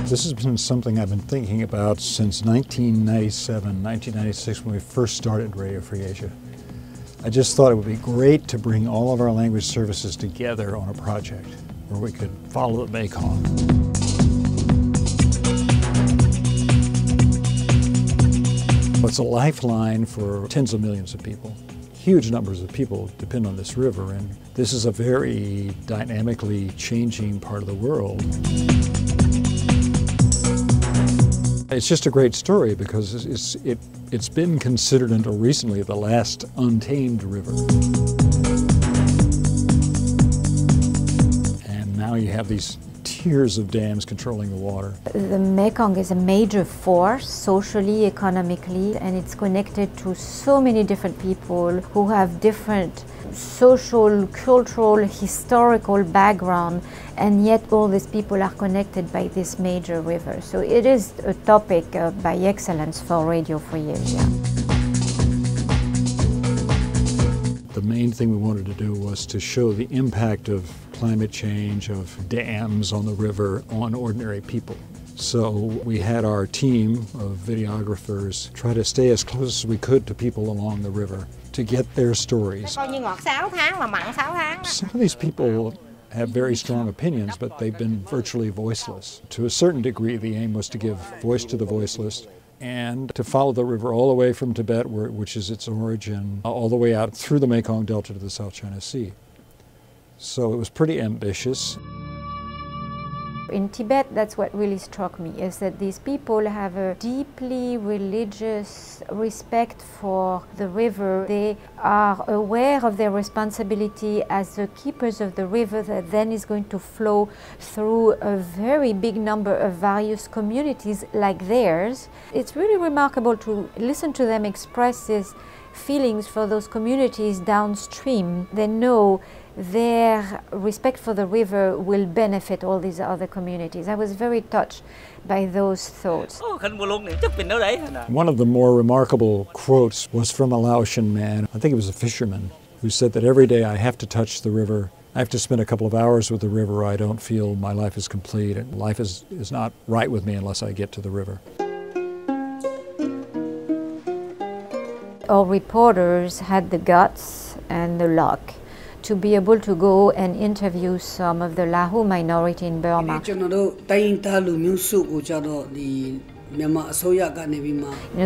This has been something I've been thinking about since 1997, 1996, when we first started Radio Free Asia. I just thought it would be great to bring all of our language services together on a project where we could follow the Mekong. It's a lifeline for tens of millions of people. Huge numbers of people depend on this river, and this is a very dynamically changing part of the world. It's just a great story because it's been considered until recently the last untamed river. And now you have these tiers of dams controlling the water. The Mekong is a major force socially, economically, and it's connected to so many different people who have different social, cultural, historical background, and yet all these people are connected by this major river. So it is a topic by excellence for Radio Free Asia. The main thing we wanted to do was to show the impact of climate change, of dams on the river, on ordinary people. So we had our team of videographers try to stay as close as we could to people along the river to get their stories. Some of these people have very strong opinions, but they've been virtually voiceless. To a certain degree, the aim was to give voice to the voiceless and to follow the river all the way from Tibet, which is its origin, all the way out through the Mekong Delta to the South China Sea. So it was pretty ambitious. In Tibet, that's what really struck me, is that these people have a deeply religious respect for the river. They are aware of their responsibility as the keepers of the river that then is going to flow through a very big number of various communities like theirs. It's really remarkable to listen to them express these feelings for those communities downstream. They know their respect for the river will benefit all these other communities. I was very touched by those thoughts. One of the more remarkable quotes was from a Laotian man, I think it was a fisherman, who said that every day I have to touch the river. I have to spend a couple of hours with the river. I don't feel my life is complete. And life is not right with me unless I get to the river. Our reporters had the guts and the luck to be able to go and interview some of the Lahu minority in Burma. You know,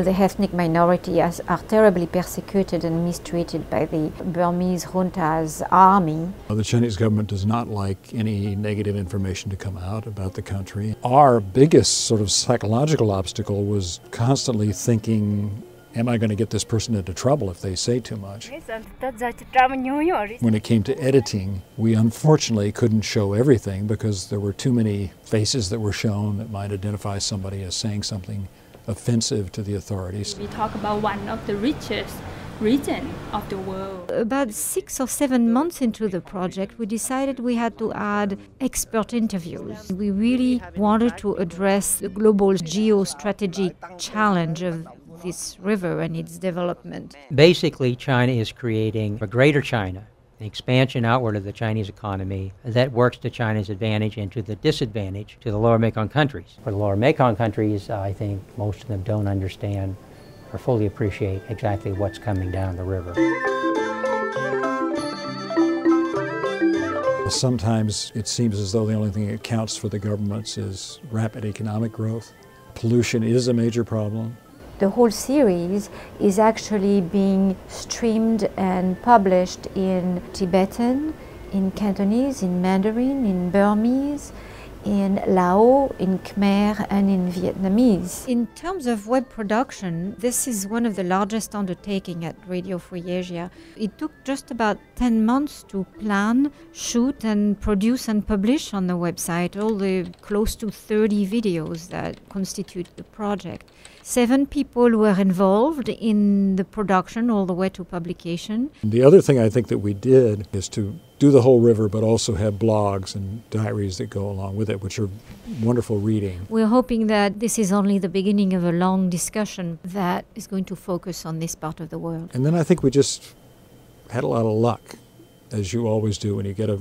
the ethnic minority are terribly persecuted and mistreated by the Burmese junta's army. The Chinese government does not like any negative information to come out about the country. Our biggest sort of psychological obstacle was constantly thinking, am I going to get this person into trouble if they say too much? When it came to editing, we unfortunately couldn't show everything because there were too many faces that were shown that might identify somebody as saying something offensive to the authorities. We talk about one of the richest region of the world. About 6 or 7 months into the project, we decided we had to add expert interviews. We really wanted to address the global geostrategic challenge of this river and its development. Basically, China is creating a greater China, an expansion outward of the Chinese economy that works to China's advantage and to the disadvantage to the lower Mekong countries. For the lower Mekong countries, I think most of them don't understand or fully appreciate exactly what's coming down the river. Sometimes it seems as though the only thing that counts for the governments is rapid economic growth. Pollution is a major problem. The whole series is actually being streamed and published in Tibetan, in Cantonese, in Mandarin, in Burmese, in Lao, in Khmer, and in Vietnamese. In terms of web production, this is one of the largest undertakings at Radio Free Asia. It took just about 10 months to plan, shoot, and produce and publish on the website all the close to 30 videos that constitute the project. 7 people were involved in the production all the way to publication. The other thing I think that we did is to do the whole river, but also have blogs and diaries that go along with it, which are wonderful reading. We're hoping that this is only the beginning of a long discussion that is going to focus on this part of the world. And then I think we just had a lot of luck, as you always do when you get a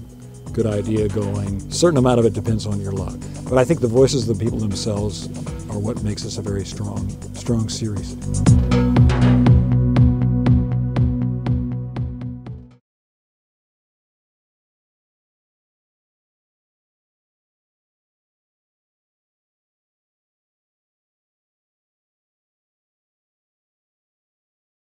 good idea going. A certain amount of it depends on your luck. But I think the voices of the people themselves are what makes this a very strong series.